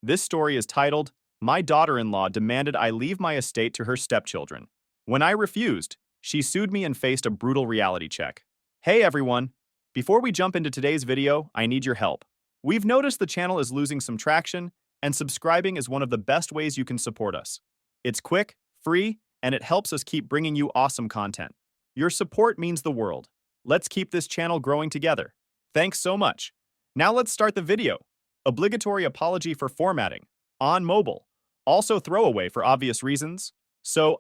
This story is titled, My Daughter-in-Law Demanded I Leave My Estate to Her Stepchildren. When I refused, she sued me and faced a brutal reality check. Hey everyone! Before we jump into today's video, I need your help. We've noticed the channel is losing some traction, and subscribing is one of the best ways you can support us. It's quick, free, and it helps us keep bringing you awesome content. Your support means the world. Let's keep this channel growing together. Thanks so much. Now let's start the video. Obligatory apology for formatting. On mobile. Also throwaway for obvious reasons. So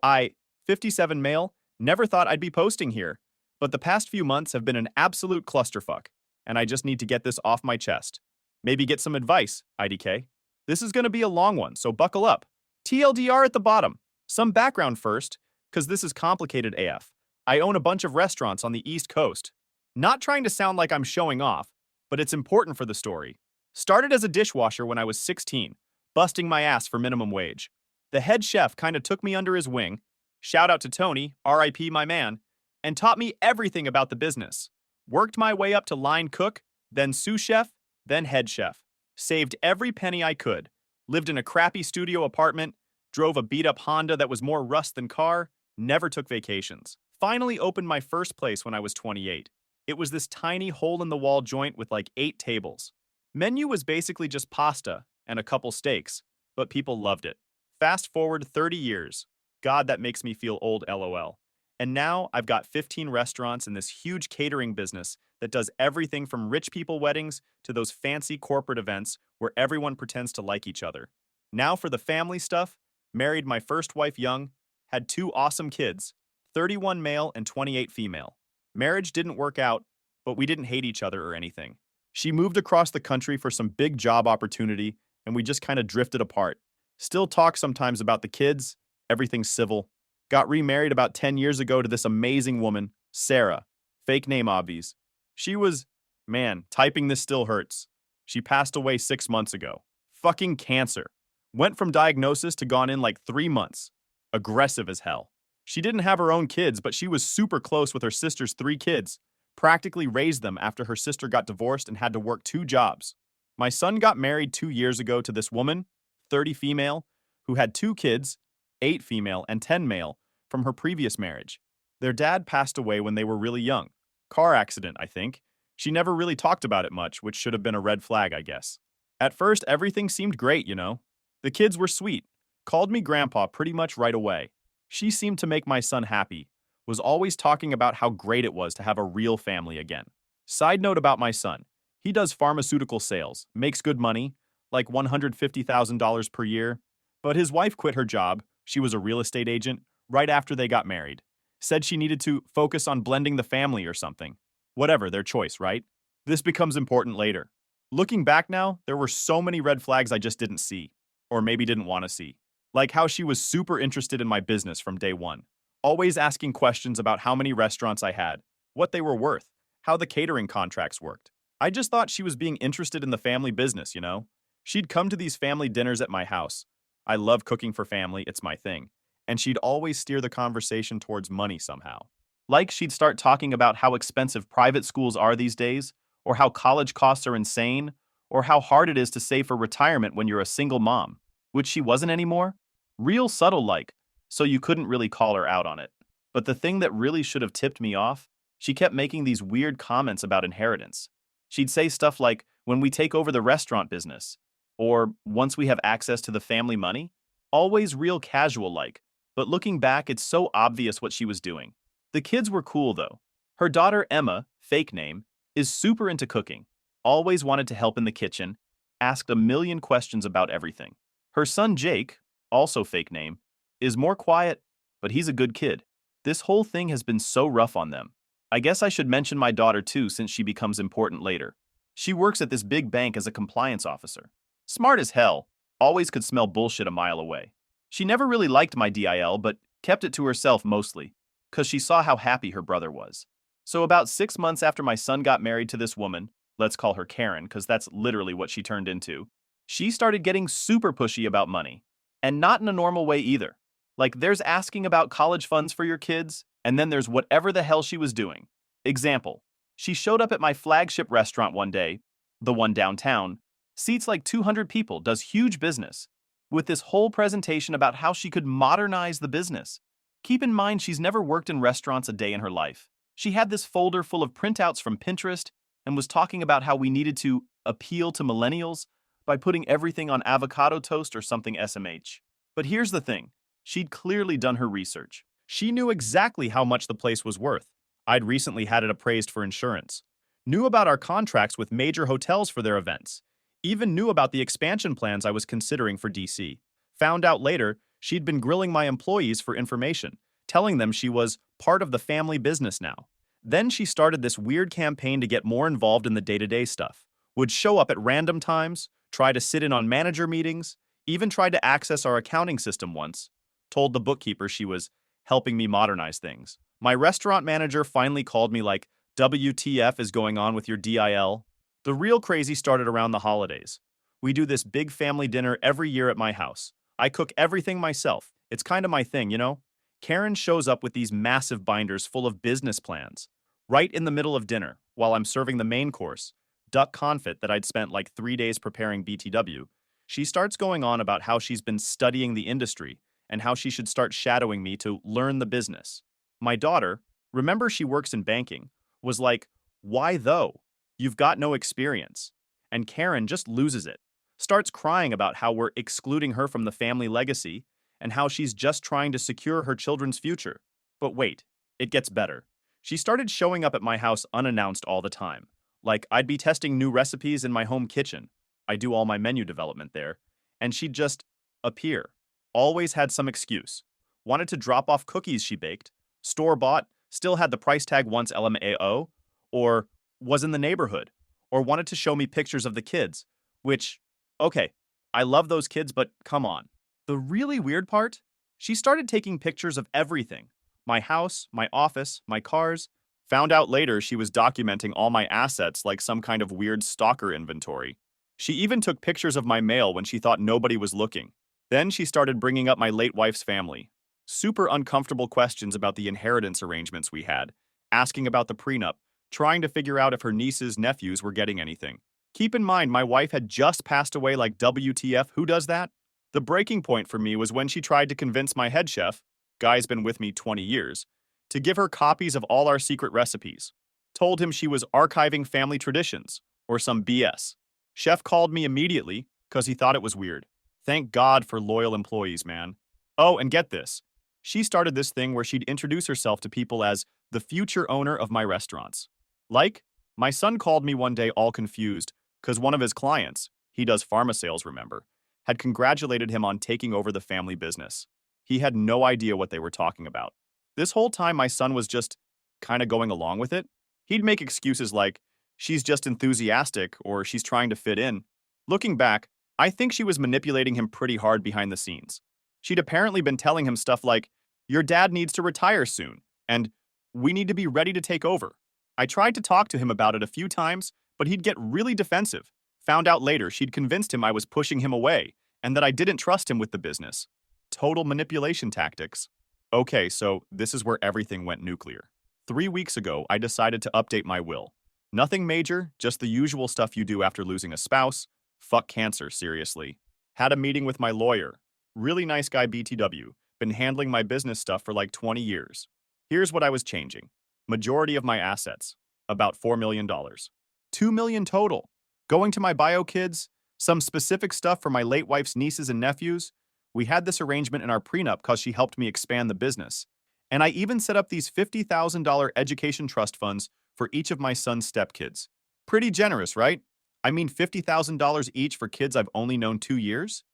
57 male, never thought I'd be posting here. But the past few months have been an absolute clusterfuck, and I just need to get this off my chest. Maybe get some advice, IDK. This is going to be a long one, so buckle up. TLDR at the bottom. Some background first, because this is complicated AF. I own a bunch of restaurants on the East Coast. Not trying to sound like I'm showing off, but it's important for the story. Started as a dishwasher when I was 16, busting my ass for minimum wage. The head chef kind of took me under his wing, shout out to Tony, RIP my man, and taught me everything about the business. Worked my way up to line cook, then sous chef, then head chef. Saved every penny I could. Lived in a crappy studio apartment, drove a beat-up Honda that was more rust than car, never took vacations. Finally opened my first place when I was 28. It was this tiny hole-in-the-wall joint with like 8 tables. Menu was basically just pasta and a couple steaks, but people loved it. Fast forward 30 years. God, that makes me feel old, LOL. And now I've got 15 restaurants in this huge catering business that does everything from rich people weddings to those fancy corporate events where everyone pretends to like each other. Now for the family stuff, married my first wife young, had 2 awesome kids, 31 male and 28 female. Marriage didn't work out, but we didn't hate each other or anything. She moved across the country for some big job opportunity, and we just kind of drifted apart. Still talk sometimes about the kids, everything's civil. Got remarried about 10 years ago to this amazing woman, Sarah. Fake name obvious. She was, man, typing this still hurts. She passed away 6 months ago. Fucking cancer. Went from diagnosis to gone in like 3 months. Aggressive as hell. She didn't have her own kids, but she was super close with her sister's 3 kids. Practically raised them after her sister got divorced and had to work 2 jobs. My son got married 2 years ago to this woman, 30 female, who had 2 kids, 8 female and 10 male, from her previous marriage. Their dad passed away when they were really young. Car accident, I think. She never really talked about it much, which should have been a red flag, I guess. At first, everything seemed great, you know. The kids were sweet. Called me grandpa pretty much right away. She seemed to make my son happy. Was always talking about how great it was to have a real family again. Side note about my son. He does pharmaceutical sales, makes good money, like $150,000 per year. But his wife quit her job, she was a real estate agent, right after they got married. Said she needed to focus on blending the family or something. Whatever, their choice, right? This becomes important later. Looking back now, there were so many red flags I just didn't see. Or maybe didn't want to see. Like how she was super interested in my business from day one. Always asking questions about how many restaurants I had, what they were worth, how the catering contracts worked. I just thought she was being interested in the family business, you know? She'd come to these family dinners at my house. I love cooking for family, it's my thing. And she'd always steer the conversation towards money somehow. Like she'd start talking about how expensive private schools are these days, or how college costs are insane, or how hard it is to save for retirement when you're a single mom, which she wasn't anymore. Real subtle like, so you couldn't really call her out on it. But the thing that really should have tipped me off, she kept making these weird comments about inheritance. She'd say stuff like, when we take over the restaurant business, or once we have access to the family money. Always real casual like, but looking back it's so obvious what she was doing. The kids were cool though. Her daughter Emma, fake name, is super into cooking. Always wanted to help in the kitchen, asked a million questions about everything. Her son Jake, also fake name, is more quiet, but he's a good kid. This whole thing has been so rough on them. I guess I should mention my daughter too since she becomes important later. She works at this big bank as a compliance officer. Smart as hell, always could smell bullshit a mile away. She never really liked my DIL but kept it to herself mostly, cause she saw how happy her brother was. So about 6 months after my son got married to this woman, let's call her Karen cause that's literally what she turned into, she started getting super pushy about money. And not in a normal way either. Like there's asking about college funds for your kids, and then there's whatever the hell she was doing. Example, she showed up at my flagship restaurant one day, the one downtown, seats like 200 people, does huge business, with this whole presentation about how she could modernize the business. Keep in mind, she's never worked in restaurants a day in her life. She had this folder full of printouts from Pinterest and was talking about how we needed to appeal to millennials by putting everything on avocado toast or something SMH. But here's the thing, she'd clearly done her research. She knew exactly how much the place was worth. I'd recently had it appraised for insurance. Knew about our contracts with major hotels for their events. Even knew about the expansion plans I was considering for DC. Found out later, she'd been grilling my employees for information, telling them she was part of the family business now. Then she started this weird campaign to get more involved in the day-to-day stuff. Would show up at random times, try to sit in on manager meetings, even tried to access our accounting system once. Told the bookkeeper she was helping me modernize things. My restaurant manager finally called me like, WTF is going on with your DIL? The real crazy started around the holidays. We do this big family dinner every year at my house. I cook everything myself. It's kind of my thing, you know? Karen shows up with these massive binders full of business plans. Right in the middle of dinner, while I'm serving the main course, duck confit that I'd spent like 3 days preparing BTW, she starts going on about how she's been studying the industry and how she should start shadowing me to learn the business. My daughter, remember she works in banking, was like, why though? You've got no experience. And Karen just loses it. Starts crying about how we're excluding her from the family legacy and how she's just trying to secure her children's future. But wait, it gets better. She started showing up at my house unannounced all the time. Like, I'd be testing new recipes in my home kitchen. I do all my menu development there. And she'd just appear. Always had some excuse. Wanted to drop off cookies she baked. Store-bought, still had the price tag once LMAO. Or was in the neighborhood. Or wanted to show me pictures of the kids. Which, okay, I love those kids, but come on. The really weird part? She started taking pictures of everything. My house, my office, my cars. Found out later she was documenting all my assets like some kind of weird stalker inventory. She even took pictures of my mail when she thought nobody was looking. Then she started bringing up my late wife's family. Super uncomfortable questions about the inheritance arrangements we had. Asking about the prenup. Trying to figure out if her nieces, nephews were getting anything. Keep in mind, my wife had just passed away like WTF, who does that? The breaking point for me was when she tried to convince my head chef, guy's been with me 20 years, to give her copies of all our secret recipes. Told him she was archiving family traditions, or some BS. Chef called me immediately, cause he thought it was weird. Thank God for loyal employees, man. Oh, and get this. She started this thing where she'd introduce herself to people as the future owner of my restaurants. Like, my son called me one day all confused, cause one of his clients, he does pharma sales, remember, had congratulated him on taking over the family business. He had no idea what they were talking about. This whole time my son was just kind of going along with it. He'd make excuses like, she's just enthusiastic or she's trying to fit in. Looking back, I think she was manipulating him pretty hard behind the scenes. She'd apparently been telling him stuff like, your dad needs to retire soon, and we need to be ready to take over. I tried to talk to him about it a few times, but he'd get really defensive. Found out later she'd convinced him I was pushing him away and that I didn't trust him with the business. Total manipulation tactics. Okay, so this is where everything went nuclear. 3 weeks ago, I decided to update my will. Nothing major, just the usual stuff you do after losing a spouse. Fuck cancer, seriously. Had a meeting with my lawyer. Really nice guy BTW. Been handling my business stuff for like 20 years. Here's what I was changing. Majority of my assets. About $4 million. $2 million total. Going to my bio kids. Some specific stuff for my late wife's nieces and nephews. We had this arrangement in our prenup because she helped me expand the business. And I even set up these $50,000 education trust funds for each of my son's stepkids. Pretty generous, right? I mean $50,000 each for kids I've only known 2 years?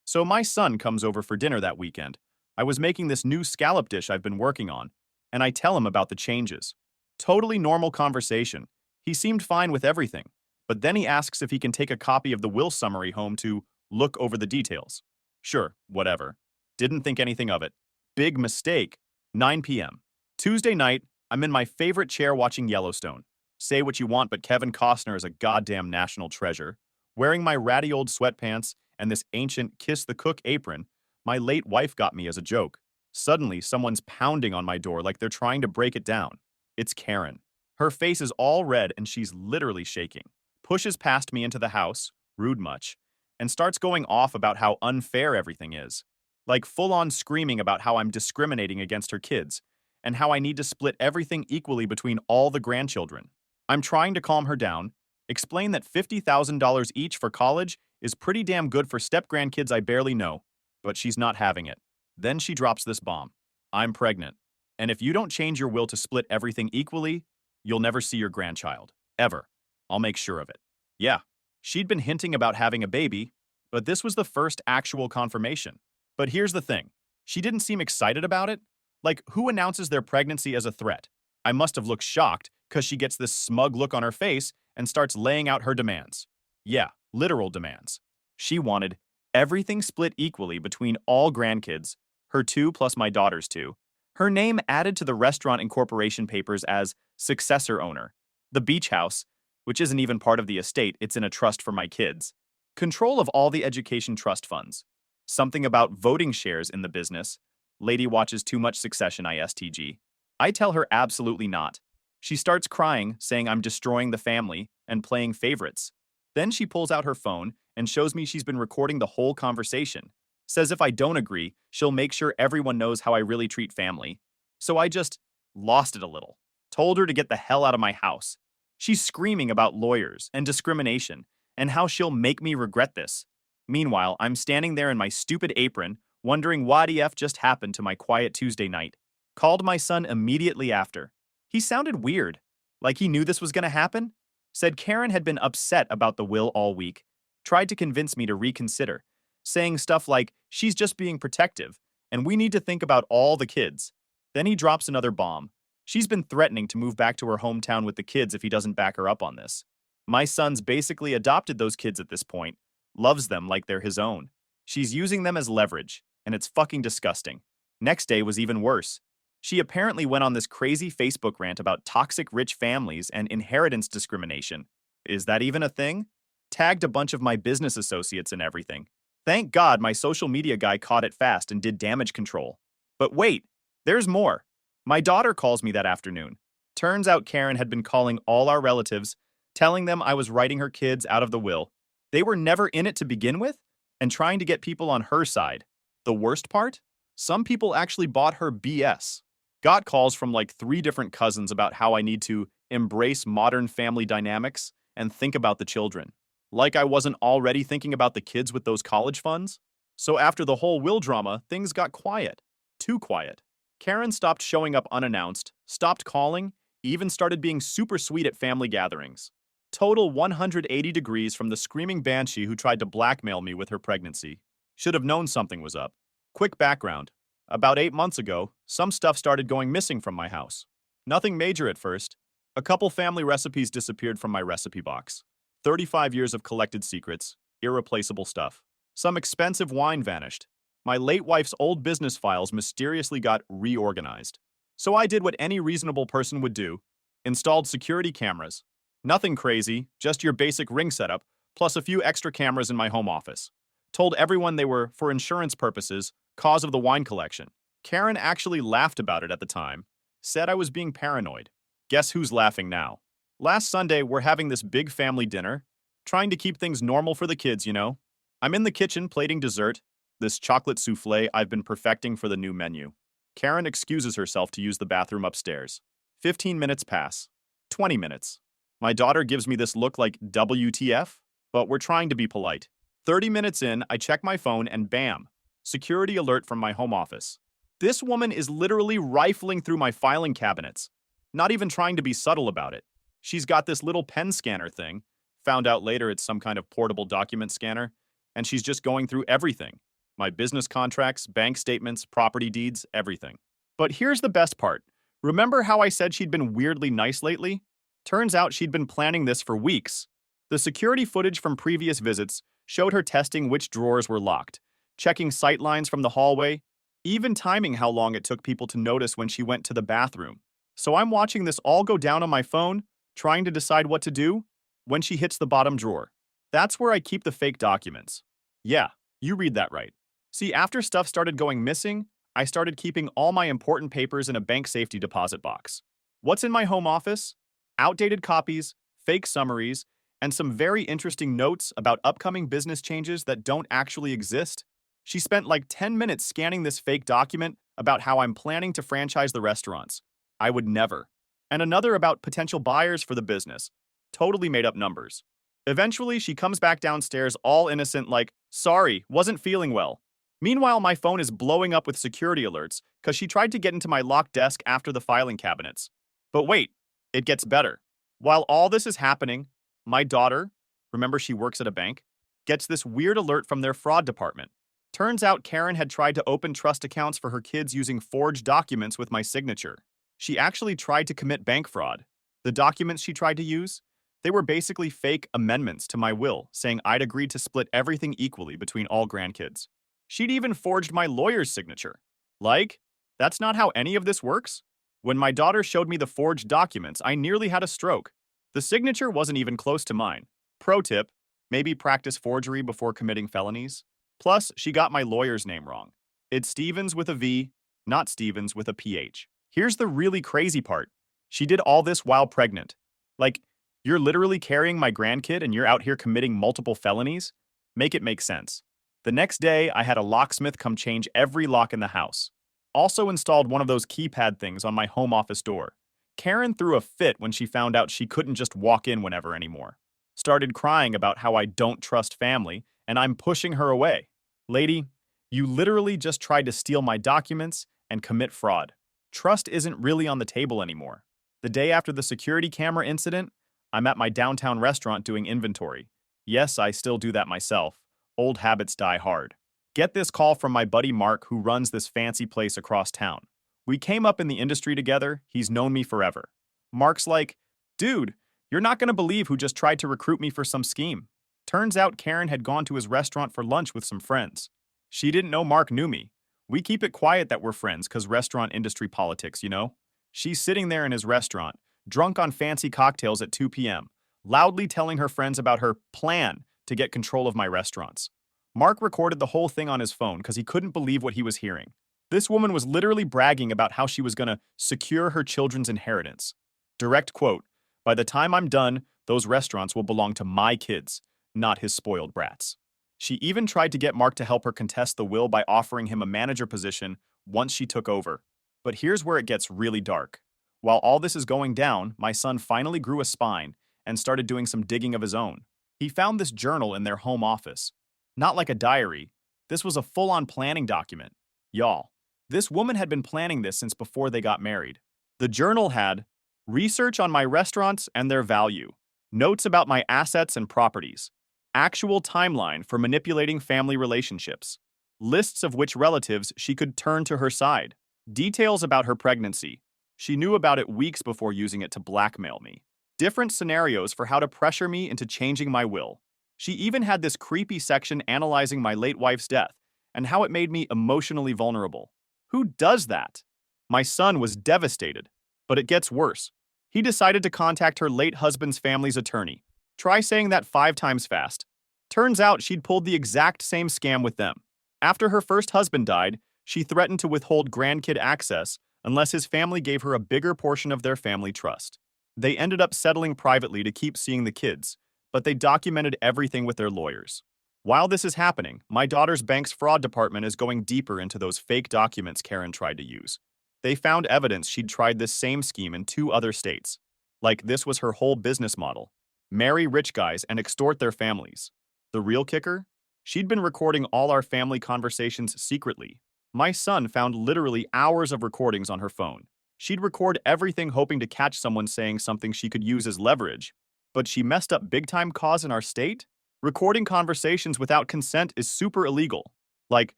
So my son comes over for dinner that weekend. I was making this new scallop dish I've been working on, and I tell him about the changes. Totally normal conversation. He seemed fine with everything, but then he asks if he can take a copy of the will summary home to look over the details. Sure, whatever. Didn't think anything of it. Big mistake. 9 p.m. Tuesday night, I'm in my favorite chair watching Yellowstone. Say what you want, but Kevin Costner is a goddamn national treasure. Wearing my ratty old sweatpants and this ancient Kiss the Cook apron, my late wife got me as a joke. Suddenly, someone's pounding on my door like they're trying to break it down. It's Karen. Her face is all red and she's literally shaking. Pushes past me into the house, rude much, and starts going off about how unfair everything is. Like full-on screaming about how I'm discriminating against her kids, and how I need to split everything equally between all the grandchildren. I'm trying to calm her down, explain that $50,000 each for college is pretty damn good for step-grandkids I barely know, but she's not having it. Then she drops this bomb. I'm pregnant, and if you don't change your will to split everything equally, you'll never see your grandchild. Ever. I'll make sure of it. Yeah, she'd been hinting about having a baby, but this was the first actual confirmation. But here's the thing. She didn't seem excited about it. Like, who announces their pregnancy as a threat? I must have looked shocked because she gets this smug look on her face and starts laying out her demands. Yeah, literal demands. She wanted everything split equally between all grandkids, her two plus my daughter's two, her name added to the restaurant incorporation papers as successor owner, the beach house, which isn't even part of the estate, it's in a trust for my kids, control of all the education trust funds, something about voting shares in the business, lady watches too much Succession ISTG. I tell her absolutely not. She starts crying, saying I'm destroying the family and playing favorites. Then she pulls out her phone and shows me she's been recording the whole conversation. Says if I don't agree, she'll make sure everyone knows how I really treat family. So I just lost it a little. Told her to get the hell out of my house. She's screaming about lawyers and discrimination and how she'll make me regret this. Meanwhile, I'm standing there in my stupid apron, wondering what EF just happened to my quiet Tuesday night. Called my son immediately after. He sounded weird, like he knew this was going to happen. Said Karen had been upset about the will all week. Tried to convince me to reconsider, saying stuff like, she's just being protective, and we need to think about all the kids. Then he drops another bomb. She's been threatening to move back to her hometown with the kids if he doesn't back her up on this. My son's basically adopted those kids at this point, loves them like they're his own. She's using them as leverage, and it's fucking disgusting. Next day was even worse. She apparently went on this crazy Facebook rant about toxic rich families and inheritance discrimination. Is that even a thing? Tagged a bunch of my business associates and everything. Thank God my social media guy caught it fast and did damage control. But wait, there's more. My daughter calls me that afternoon. Turns out Karen had been calling all our relatives, telling them I was writing her kids out of the will. They were never in it to begin with, and trying to get people on her side. The worst part? Some people actually bought her BS. Got calls from like 3 different cousins about how I need to embrace modern family dynamics and think about the children. Like I wasn't already thinking about the kids with those college funds? So after the whole will drama, things got quiet. Too quiet. Karen stopped showing up unannounced, stopped calling, even started being super sweet at family gatherings. Total 180 degrees from the screaming banshee who tried to blackmail me with her pregnancy. Should have known something was up. Quick background. About 8 months ago, some stuff started going missing from my house. Nothing major at first. A couple family recipes disappeared from my recipe box. 35 years of collected secrets, irreplaceable stuff. Some expensive wine vanished. My late wife's old business files mysteriously got reorganized. So I did what any reasonable person would do. Installed security cameras. Nothing crazy, just your basic Ring setup, plus a few extra cameras in my home office. Told everyone they were, for insurance purposes, cause of the wine collection. Karen actually laughed about it at the time. Said I was being paranoid. Guess who's laughing now? Last Sunday, we're having this big family dinner. Trying to keep things normal for the kids, you know? I'm in the kitchen plating dessert, this chocolate souffle I've been perfecting for the new menu. Karen excuses herself to use the bathroom upstairs. 15 minutes pass. 20 minutes. My daughter gives me this look like WTF, but we're trying to be polite. 30 minutes in, I check my phone and bam, security alert from my home office. This woman is literally rifling through my filing cabinets, not even trying to be subtle about it. She's got this little pen scanner thing, found out later it's some kind of portable document scanner, and she's just going through everything. My business contracts, bank statements, property deeds, everything. But here's the best part. Remember how I said she'd been weirdly nice lately? Turns out she'd been planning this for weeks. The security footage from previous visits showed her testing which drawers were locked, checking sight lines from the hallway, even timing how long it took people to notice when she went to the bathroom. So I'm watching this all go down on my phone, trying to decide what to do, when she hits the bottom drawer. That's where I keep the fake documents. Yeah, you read that right. See, after stuff started going missing, I started keeping all my important papers in a bank safety deposit box. What's in my home office? Outdated copies, fake summaries, and some very interesting notes about upcoming business changes that don't actually exist. She spent like 10 minutes scanning this fake document about how I'm planning to franchise the restaurants. I would never. And another about potential buyers for the business. Totally made up numbers. Eventually, she comes back downstairs all innocent like, sorry, wasn't feeling well. Meanwhile, my phone is blowing up with security alerts because she tried to get into my locked desk after the filing cabinets. But wait, it gets better. While all this is happening, my daughter, remember she works at a bank, gets this weird alert from their fraud department. Turns out Karen had tried to open trust accounts for her kids using forged documents with my signature. She actually tried to commit bank fraud. The documents she tried to use? They were basically fake amendments to my will, saying I'd agreed to split everything equally between all grandkids. She'd even forged my lawyer's signature. Like, that's not how any of this works? When my daughter showed me the forged documents, I nearly had a stroke. The signature wasn't even close to mine. Pro tip, maybe practice forgery before committing felonies. Plus, she got my lawyer's name wrong. It's Stevens with a V, not Stevens with a PH. Here's the really crazy part. She did all this while pregnant. Like, you're literally carrying my grandkid and you're out here committing multiple felonies? Make it make sense. The next day, I had a locksmith come change every lock in the house. Also installed one of those keypad things on my home office door. Karen threw a fit when she found out she couldn't just walk in whenever anymore. Started crying about how I don't trust family and I'm pushing her away. Lady, you literally just tried to steal my documents and commit fraud. Trust isn't really on the table anymore. The day after the security camera incident, I'm at my downtown restaurant doing inventory. Yes, I still do that myself. Old habits die hard. Get this call from my buddy Mark, who runs this fancy place across town. We came up in the industry together, he's known me forever. Mark's like, dude, you're not gonna believe who just tried to recruit me for some scheme. Turns out Karen had gone to his restaurant for lunch with some friends. She didn't know Mark knew me. We keep it quiet that we're friends cause restaurant industry politics, you know? She's sitting there in his restaurant, drunk on fancy cocktails at 2 p.m., loudly telling her friends about her plan to get control of my restaurants. Mark recorded the whole thing on his phone because he couldn't believe what he was hearing. This woman was literally bragging about how she was gonna secure her children's inheritance. Direct quote, by the time I'm done, those restaurants will belong to my kids, not his spoiled brats. She even tried to get Mark to help her contest the will by offering him a manager position once she took over. But here's where it gets really dark. While all this is going down, my son finally grew a spine and started doing some digging of his own. He found this journal in their home office. Not like a diary, this was a full-on planning document. Y'all, this woman had been planning this since before they got married. The journal had research on my restaurants and their value, notes about my assets and properties, actual timeline for manipulating family relationships, lists of which relatives she could turn to her side, details about her pregnancy. She knew about it weeks before using it to blackmail me. Different scenarios for how to pressure me into changing my will. She even had this creepy section analyzing my late wife's death and how it made me emotionally vulnerable. Who does that? My son was devastated, but it gets worse. He decided to contact her late husband's family's attorney. Try saying that 5 times fast. Turns out she'd pulled the exact same scam with them. After her first husband died, she threatened to withhold grandkid access unless his family gave her a bigger portion of their family trust. They ended up settling privately to keep seeing the kids, but they documented everything with their lawyers. While this is happening, my daughter's bank's fraud department is going deeper into those fake documents Karen tried to use. They found evidence she'd tried this same scheme in 2 other states. Like this was her whole business model. Marry rich guys and extort their families. The real kicker? She'd been recording all our family conversations secretly. My son found literally hours of recordings on her phone. She'd record everything hoping to catch someone saying something she could use as leverage. But she messed up big-time cause in our state? Recording conversations without consent is super illegal. Like,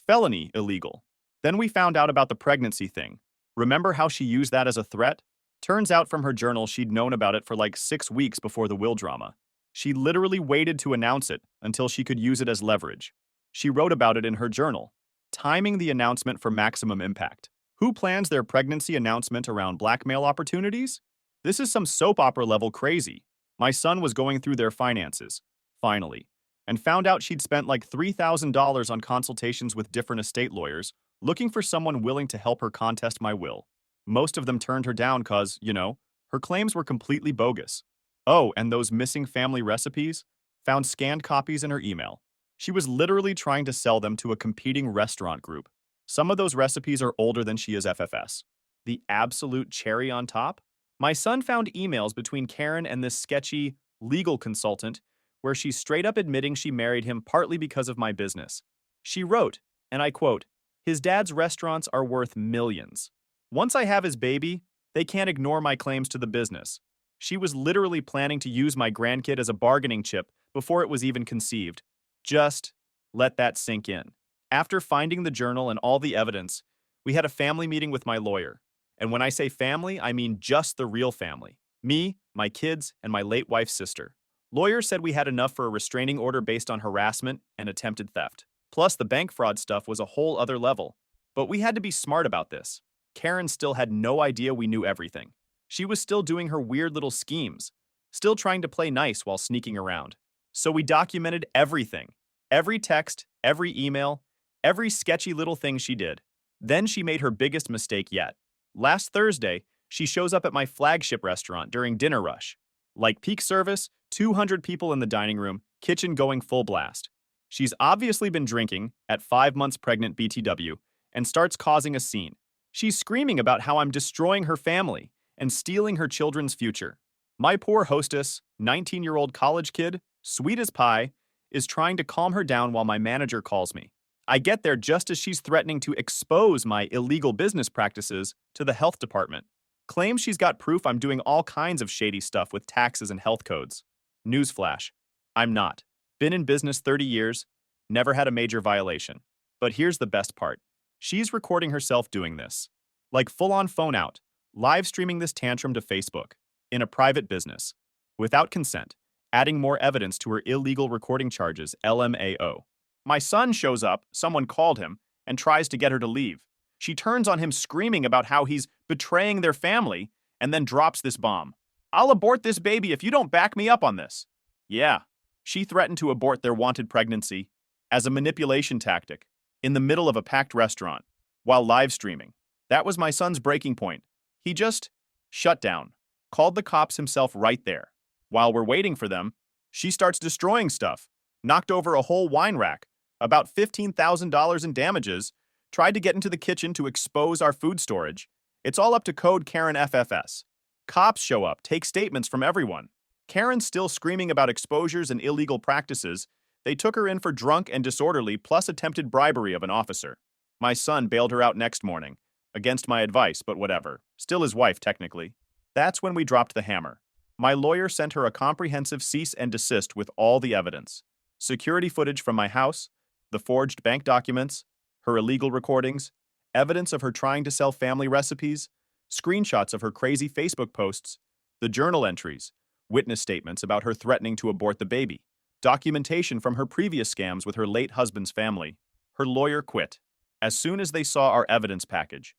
felony illegal. Then we found out about the pregnancy thing. Remember how she used that as a threat? Turns out from her journal she'd known about it for like 6 weeks before the will drama. She literally waited to announce it until she could use it as leverage. She wrote about it in her journal, timing the announcement for maximum impact. Who plans their pregnancy announcement around blackmail opportunities? This is some soap opera level crazy. My son was going through their finances, finally, and found out she'd spent like $3,000 on consultations with different estate lawyers, looking for someone willing to help her contest my will. Most of them turned her down cause, you know, her claims were completely bogus. Oh, and those missing family recipes? Found scanned copies in her email. She was literally trying to sell them to a competing restaurant group. Some of those recipes are older than she is FFS. The absolute cherry on top? My son found emails between Karen and this sketchy legal consultant where she's straight up admitting she married him partly because of my business. She wrote, and I quote, "His dad's restaurants are worth millions. Once I have his baby, they can't ignore my claims to the business." She was literally planning to use my grandkid as a bargaining chip before it was even conceived. Just let that sink in. After finding the journal and all the evidence, we had a family meeting with my lawyer. And when I say family, I mean just the real family. Me, my kids, and my late wife's sister. Lawyer said we had enough for a restraining order based on harassment and attempted theft. Plus, the bank fraud stuff was a whole other level. But we had to be smart about this. Karen still had no idea we knew everything. She was still doing her weird little schemes, still trying to play nice while sneaking around. So we documented everything. Every text, every email, every sketchy little thing she did. Then she made her biggest mistake yet. Last Thursday, she shows up at my flagship restaurant during dinner rush. Like peak service, 200 people in the dining room, kitchen going full blast. She's obviously been drinking, at 5 months pregnant BTW, and starts causing a scene. She's screaming about how I'm destroying her family and stealing her children's future. My poor hostess, 19-year-old college kid, sweet as pie, is trying to calm her down while my manager calls me. I get there just as she's threatening to expose my illegal business practices to the health department. Claims she's got proof I'm doing all kinds of shady stuff with taxes and health codes. Newsflash, I'm not. Been in business 30 years, never had a major violation. But here's the best part. She's recording herself doing this. Like full-on phone out, live streaming this tantrum to Facebook, in a private business, without consent, adding more evidence to her illegal recording charges, LMAO. My son shows up, someone called him, and tries to get her to leave. She turns on him screaming about how he's betraying their family, and then drops this bomb. "I'll abort this baby if you don't back me up on this." Yeah, she threatened to abort their wanted pregnancy as a manipulation tactic in the middle of a packed restaurant while live streaming. That was my son's breaking point. He just shut down, called the cops himself right there. While we're waiting for them, she starts destroying stuff, knocked over a whole wine rack, about $15,000 in damages, tried to get into the kitchen to expose our food storage. It's all up to code Karen FFS. Cops show up, take statements from everyone. Karen's still screaming about exposures and illegal practices. They took her in for drunk and disorderly plus attempted bribery of an officer. My son bailed her out next morning. Against my advice, but whatever. Still his wife, technically. That's when we dropped the hammer. My lawyer sent her a comprehensive cease and desist with all the evidence. Security footage from my house, the forged bank documents, her illegal recordings, evidence of her trying to sell family recipes, screenshots of her crazy Facebook posts, the journal entries, witness statements about her threatening to abort the baby, documentation from her previous scams with her late husband's family. Her lawyer quit as soon as they saw our evidence package.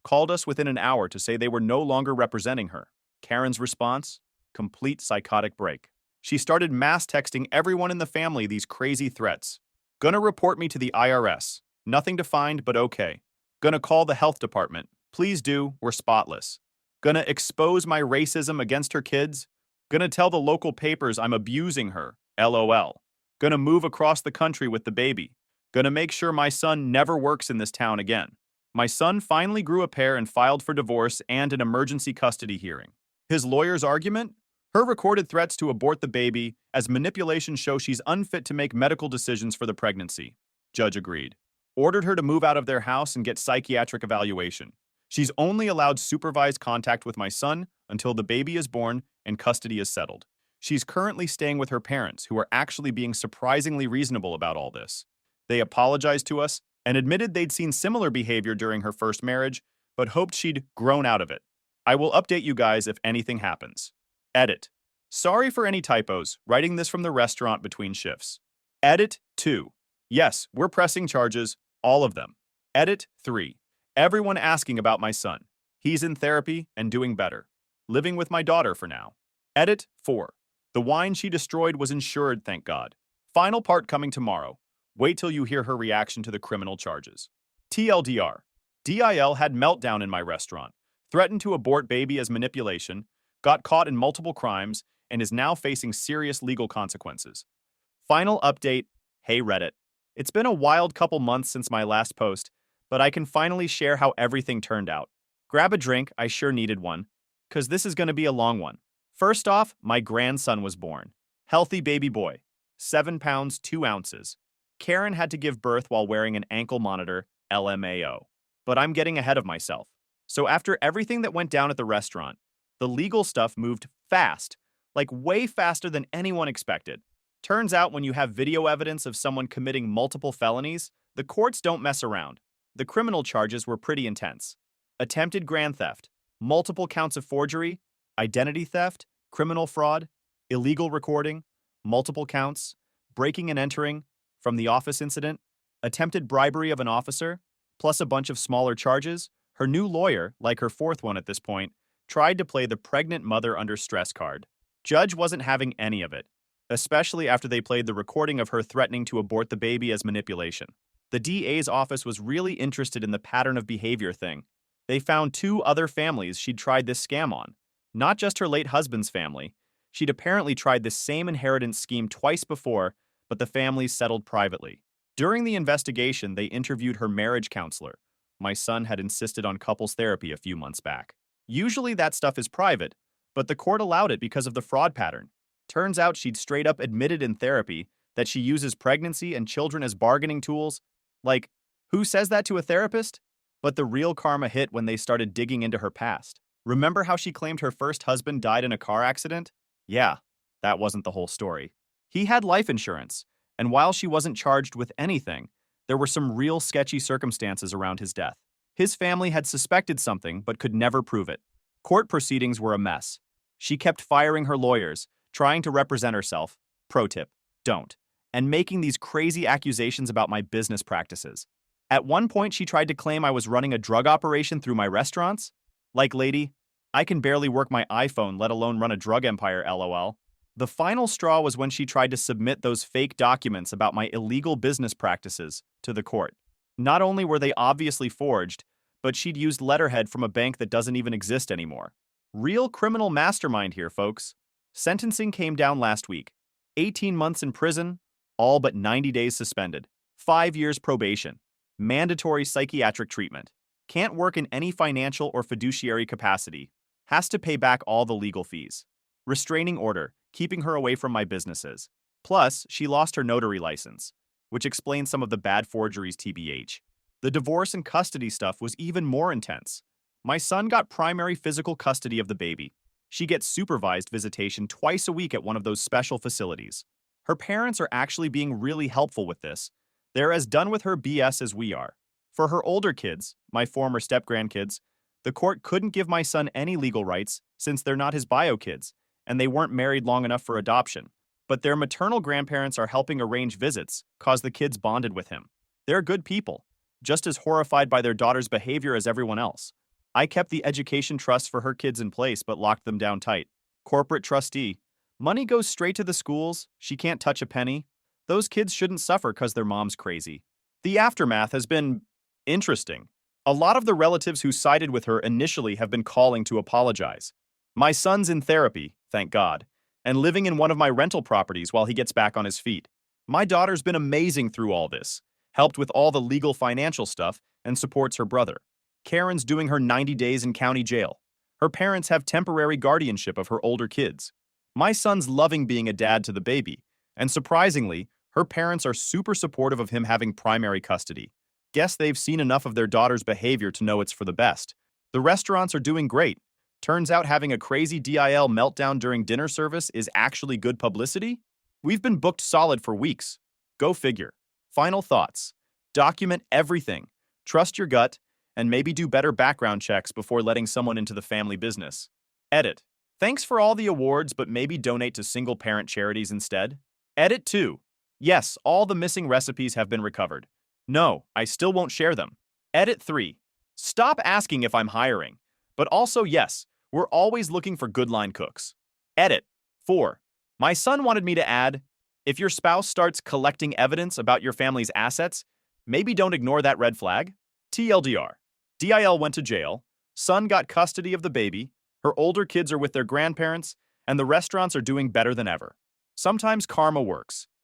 Called us within an hour to say they were no longer representing her. Karen's response? Complete psychotic break. She started mass texting everyone in the family these crazy threats. Gonna report me to the IRS. Nothing to find, but okay. Gonna call the health department. Please do, we're spotless. Gonna expose my racism against her kids. Gonna tell the local papers I'm abusing her. LOL. Gonna move across the country with the baby. Gonna make sure my son never works in this town again. My son finally grew a pair and filed for divorce and an emergency custody hearing. His lawyer's argument? Her recorded threats to abort the baby as manipulation show she's unfit to make medical decisions for the pregnancy. Judge agreed. Ordered her to move out of their house and get psychiatric evaluation. She's only allowed supervised contact with my son until the baby is born and custody is settled. She's currently staying with her parents, who are actually being surprisingly reasonable about all this. They apologized to us and admitted they'd seen similar behavior during her first marriage, but hoped she'd grown out of it. I will update you guys if anything happens. Edit. Sorry for any typos, writing this from the restaurant between shifts. Edit 2. Yes, we're pressing charges, all of them. Edit 3. Everyone asking about my son. He's in therapy and doing better. Living with my daughter for now. Edit 4. The wine she destroyed was insured, thank God. Final part coming tomorrow. Wait till you hear her reaction to the criminal charges. TLDR. DIL had meltdown in my restaurant, threatened to abort baby as manipulation, got caught in multiple crimes, and is now facing serious legal consequences. Final update. Hey Reddit. It's been a wild couple months since my last post, but I can finally share how everything turned out. Grab a drink, I sure needed one, because this is going to be a long one. First off, my grandson was born. Healthy baby boy. 7 pounds, 2 ounces. Karen had to give birth while wearing an ankle monitor, LMAO. But I'm getting ahead of myself. So after everything that went down at the restaurant, the legal stuff moved fast, like way faster than anyone expected. Turns out when you have video evidence of someone committing multiple felonies, the courts don't mess around. The criminal charges were pretty intense. Attempted grand theft, multiple counts of forgery, identity theft, criminal fraud, illegal recording, multiple counts, breaking and entering from the office incident, attempted bribery of an officer, plus a bunch of smaller charges. Her new lawyer, like her fourth one at this point, tried to play the pregnant mother under stress card. Judge wasn't having any of it, especially after they played the recording of her threatening to abort the baby as manipulation. The DA's office was really interested in the pattern of behavior thing. They found 2 other families she'd tried this scam on. Not just her late husband's family. She'd apparently tried this same inheritance scheme twice before, but the families settled privately. During the investigation, they interviewed her marriage counselor. My son had insisted on couples therapy a few months back. Usually that stuff is private, but the court allowed it because of the fraud pattern. Turns out she'd straight up admitted in therapy that she uses pregnancy and children as bargaining tools. Like, who says that to a therapist? But the real karma hit when they started digging into her past. Remember how she claimed her first husband died in a car accident? Yeah, that wasn't the whole story. He had life insurance, and while she wasn't charged with anything, there were some real sketchy circumstances around his death. His family had suspected something but could never prove it. Court proceedings were a mess. She kept firing her lawyers, trying to represent herself. Pro tip, don't. And making these crazy accusations about my business practices. At one point, she tried to claim I was running a drug operation through my restaurants. Like, lady, I can barely work my iPhone, let alone run a drug empire, LOL. The final straw was when she tried to submit those fake documents about my illegal business practices to the court. Not only were they obviously forged, but she'd used letterhead from a bank that doesn't even exist anymore. Real criminal mastermind here, folks. Sentencing came down last week. 18 months in prison, all but 90 days suspended. 5 years probation. Mandatory psychiatric treatment. Can't work in any financial or fiduciary capacity. Has to pay back all the legal fees. Restraining order, keeping her away from my businesses. Plus, she lost her notary license, which explains some of the bad forgeries TBH. The divorce and custody stuff was even more intense. My son got primary physical custody of the baby. She gets supervised visitation twice a week at one of those special facilities. Her parents are actually being really helpful with this. They're as done with her BS as we are. For her older kids, my former step-grandkids, the court couldn't give my son any legal rights since they're not his bio kids, and they weren't married long enough for adoption. But their maternal grandparents are helping arrange visits, cause the kids bonded with him. They're good people, just as horrified by their daughter's behavior as everyone else. I kept the education trust for her kids in place but locked them down tight. Corporate trustee. Money goes straight to the schools, she can't touch a penny. Those kids shouldn't suffer because their mom's crazy. The aftermath has been interesting. A lot of the relatives who sided with her initially have been calling to apologize. My son's in therapy, thank God, and living in one of my rental properties while he gets back on his feet. My daughter's been amazing through all this, helped with all the legal financial stuff, and supports her brother. Karen's doing her 90 days in county jail. Her parents have temporary guardianship of her older kids. My son's loving being a dad to the baby, and surprisingly, her parents are super supportive of him having primary custody. Guess they've seen enough of their daughter's behavior to know it's for the best. The restaurants are doing great. Turns out having a crazy DIL meltdown during dinner service is actually good publicity? We've been booked solid for weeks. Go figure. Final thoughts. Document everything. Trust your gut, and maybe do better background checks before letting someone into the family business. Edit. Thanks for all the awards, but maybe donate to single-parent charities instead. Edit 2. Yes, all the missing recipes have been recovered. No, I still won't share them. Edit 3. Stop asking if I'm hiring. But also, yes, we're always looking for good line cooks. Edit 4. My son wanted me to add, if your spouse starts collecting evidence about your family's assets, maybe don't ignore that red flag. TLDR. DIL went to jail. Son got custody of the baby. Her older kids are with their grandparents. and the restaurants are doing better than ever. Sometimes karma works.